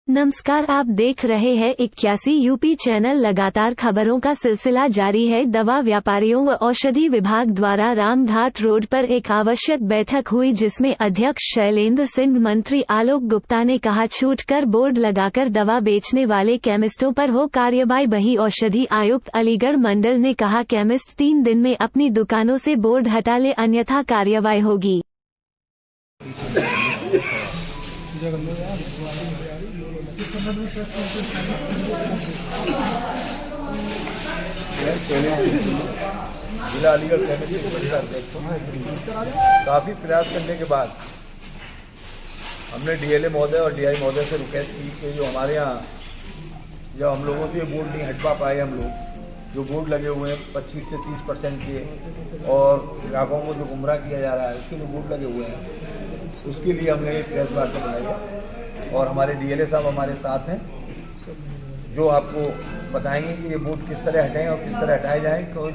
नमस्कार, आप देख रहे हैं 81 यूपी चैनल। लगातार खबरों का सिलसिला जारी है। दवा व्यापारियों व औषधि विभाग द्वारा रामघाट रोड पर एक आवश्यक बैठक हुई, जिसमें अध्यक्ष शैलेंद्र सिंह, मंत्री आलोक गुप्ता ने कहा, छूट कर बोर्ड लगाकर दवा बेचने वाले केमिस्टों पर हो कार्रवाई। वहीं औषधि आयुक्त अलीगढ़ मंडल ने कहा, केमिस्ट 3 दिन में अपनी दुकानों से बोर्ड हटा ले, अन्यथा कार्रवाई होगी। जिला अलीगढ़ काफ़ी प्रयास करने के बाद हमने डीएलए महोदय और डीआई महोदय से रिक्वेस्ट की कि जो हमारे यहाँ जब हम लोगों से बोर्ड नहीं हटवा पाए, हम लोग जो बोर्ड लगे हुए हैं 25 से 30% के और ग्राहकों को जो गुमराह किया जा रहा है उसके जो बोर्ड लगे हुए हैं, उसके लिए हमने एक प्रेस वार्ता बनाई है और हमारे डीएलए साहब हमारे साथ हैं, जो आपको बताएंगे कि ये बोर्ड किस तरह हटाएं और किस तरह हटाए जाएं। तो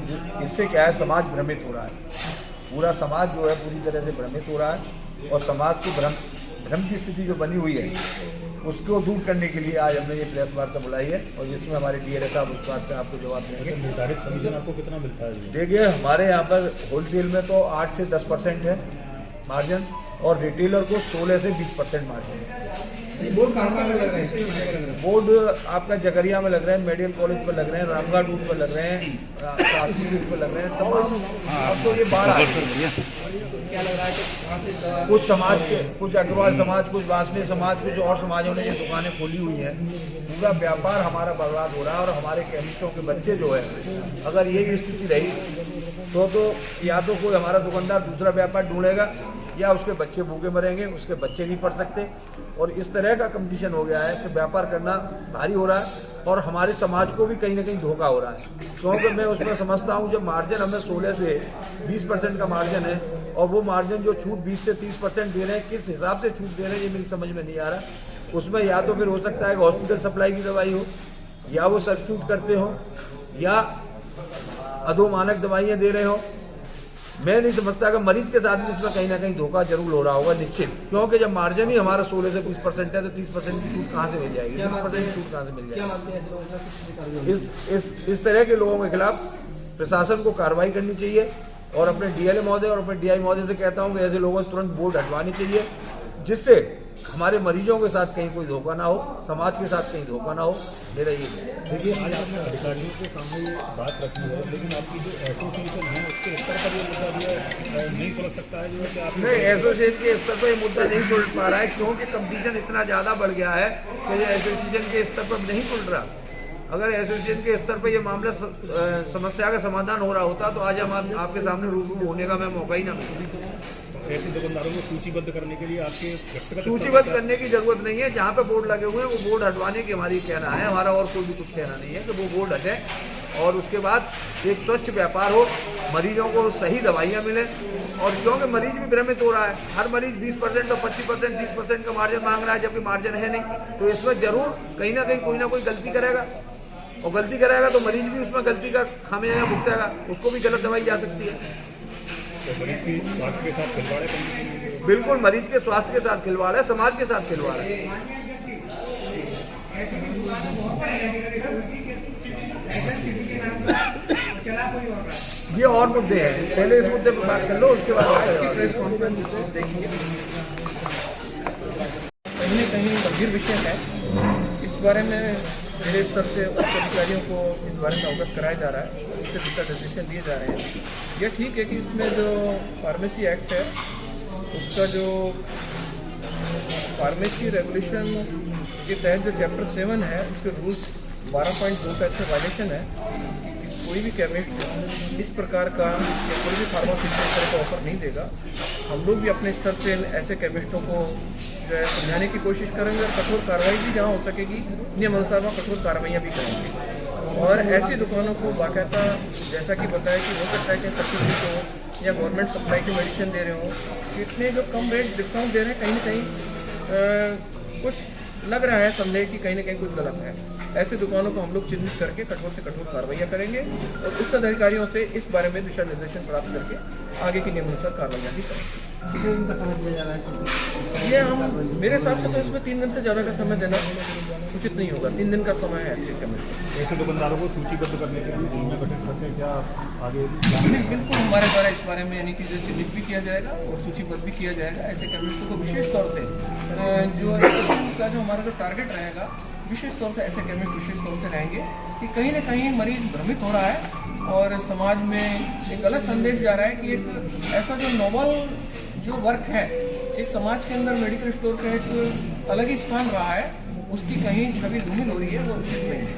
इससे क्या है, समाज भ्रमित हो रहा है, पूरा समाज जो है पूरी तरह से भ्रमित हो रहा है और समाज को भ्रम की स्थिति जो बनी हुई है उसको दूर करने के लिए आज हमने ये प्रेस वार्ता बुलाई है और जिसमें हमारे डीएलए साहब उस बात पर आपको जवाब देंगे। निर्धारित कमीशन आपको कितना मिलता है? देखिए, हमारे यहाँ पर होलसेल में तो 8 से 10% है मार्जिन और रिटेलर को 16 से 20% मार्जिन है। बोर्ड कहाँ लग रहे हैं? बोर्ड आपका जगरिया में लग रहे हैं, मेडिकल कॉलेज पर लग रहे हैं, रामघाट रूट पर लग रहे हैं, काशी रूट पर लग रहे हैं, तमाम। अब तो ये 12 क्या लग रहा है कि कहाँ से कुछ समाज के, कुछ अग्रवाल समाज, कुछ वासनीय समाज, कुछ और समाजों ने ये दुकानें खोली हुई हैं। पूरा व्यापार हमारा बर्बाद हो रहा है और हमारे केमिस्टों के बच्चे जो है, अगर यही स्थिति रही तो या तो कोई हमारा दुकानदार दूसरा व्यापार ढूंढेगा या उसके बच्चे भूखे मरेंगे, उसके बच्चे नहीं पढ़ सकते। और इस तरह का कंपटीशन हो गया है कि व्यापार करना भारी हो रहा है और हमारे समाज को भी कहीं ना कहीं धोखा हो रहा है। क्योंकि मैं उसमें समझता हूँ, जब मार्जिन हमें 16 से 20% का मार्जिन है और वो मार्जिन जो छूट 20 से 30% दे रहे हैं, किस हिसाब से छूट दे रहे हैं ये मेरी समझ में नहीं आ रहा। उसमें या तो फिर हो सकता है कि हॉस्पिटल सप्लाई की दवाई हो, या वो सब्स्टिट्यूट करते हो, या अधोमानक दवाइयाँ दे रहे हो। मैं नहीं समझता कि मरीज के साथ भी इसमें कहीं ना कहीं धोखा जरूर हो रहा होगा, निश्चित। क्योंकि जब मार्जिन ही हमारा 16 से 20% है तो 30% की छूट कहाँ से मिल जाएगी? 30% छूट कहाँ से मिल जाएगी? इस तरह के लोगों के खिलाफ प्रशासन को कार्रवाई करनी चाहिए और अपने डीएलए महोदय और अपने डीआई महोदय से कहता हूँ कि ऐसे लोगों से तुरंत बोर्ड हटवानी चाहिए, जिससे हमारे मरीजों के साथ कहीं कोई धोखा ना हो, समाज के साथ कहीं धोखा ना हो। मेरा ये देखिए, आज आपने अधिकारियों के सामने ये बात रखी है, लेकिन आपकी जो एसोसिएशन है उसके स्तर पर ये मुद्दा जो नहीं सुलझ सकता है, जो कि आप नहीं, एसोसिएशन के स्तर पर ये मुद्दा नहीं सुलझ पा रहा है, क्योंकि कंपटीशन इतना ज़्यादा बढ़ गया है कि ये एसोसिएशन के स्तर पर नहीं सुलझ रहा। अगर एसोसिएशन के स्तर पर ये मामला समस्या का समाधान हो रहा होता तो आज हम आपके सामने रूबरू होने का मैं मौका ही ना मिलता। ऐसे दुकानदारों को सूचीबद्ध करने के लिए आपके व्यक्तिगत सूचीबद्ध करने की जरूरत नहीं है। जहाँ पे बोर्ड लगे हुए हैं वो बोर्ड हटवाने की हमारी कहना है, हमारा और कोई भी कुछ कहना नहीं है कि वो बोर्ड हटे और उसके बाद एक स्वच्छ व्यापार हो, मरीजों को सही दवाइयाँ मिलें। और क्योंकि मरीज भी भ्रमित हो रहा है, हर मरीज 20% और 25%, 30% का मार्जिन मांग रहा है, जबकि मार्जिन है नहीं। तो इसमें जरूर कहीं ना कहीं कोई ना कोई गलती करेगा और गलती करेगा तो मरीज भी उसमें गलती का खामियाजा भुगतेगा, उसको भी गलत दवाई जा सकती है। तो मरीज की स्वास्थ्य के साथ खिलवाड़ है। बिल्कुल, मरीज के स्वास्थ्य के साथ खिलवाड़ है, समाज के साथ खिलवाड़ है। ये और मुद्दे हैं, पहले इस मुद्दे पर बात कर लो, उसके बाद प्रेस कॉन्फ्रेंस देखिए। कहीं न कहीं गंभीर विषय है, इस बारे में मेरे स्तर से उच्च अधिकारियों को इस बारे में अवगत कराया जा रहा है, उससे दिशा निर्देशन दिए जा रहे हैं। यह ठीक है कि इसमें जो फार्मेसी एक्ट है उसका जो फार्मेसी रेगुलेशन के तहत जो चैप्टर 7 है उसके रूल्स 12.2 का इसमें वायलेशन है कि कोई भी केमिस्ट इस प्रकार का या कोई भी फार्मास्यूटिकल इस तरह का ऑफर नहीं देगा। हम लोग भी अपने स्तर से ऐसे केमिस्टों को जो है समझाने की कोशिश करेंगे और कठोर कार्रवाई भी जहाँ हो सकेगी नियम अनुसार वहाँ कठोर कार्रवाइयाँ भी करेंगे। और ऐसी दुकानों को बाकायदा, जैसा कि बताया कि हो सकता है कि सब्सिडी हो या गवर्नमेंट सप्लाई की मेडिसिन दे रहे हो, इतने जो कम रेट डिस्काउंट दे रहे हैं, कहीं ना कहीं कुछ लग रहा है संदेह कि कहीं ना कहीं कुछ गलत है। ऐसी दुकानों को हम लोग चिन्हित करके कठोर से कठोर कार्रवाइयाँ करेंगे और उच्च अधिकारियों से इस बारे में दिशा निर्देशन प्राप्त करके आगे की नियमानुसार कार्रवाइयाँ भी करेंगे। कितने दिन का समय दिया जा रहा है? ये हम मेरे हिसाब से तो इसमें 3 दिन से ज़्यादा का समय देना उचित नहीं होगा। 3 दिन का समय है ऐसे केमिस्ट। ऐसे दुकानदारों को सूचीबद्ध करने के लिए जिले में गठित करते हैं, क्या आगे बिल्कुल हमारे द्वारा इस बारे में यानी कि जो चिन्हित भी किया जाएगा और सूचीबद्ध भी किया जाएगा। ऐसे केमिस्टों को विशेष तौर से जो का जो हमारा जो टारगेट रहेगा, विशेष तौर से ऐसे केमिस्ट विशेष तौर से रहेंगे कि कहीं ना कहीं मरीज भ्रमित हो रहा है और समाज में एक गलत संदेश जा रहा है कि एक ऐसा जो नोबल जो वर्क है, एक समाज के अंदर मेडिकल स्टोर का एक अलग ही स्थान रहा है, उसकी कहीं छवि धूमिल हो रही है, वो उचित नहीं है।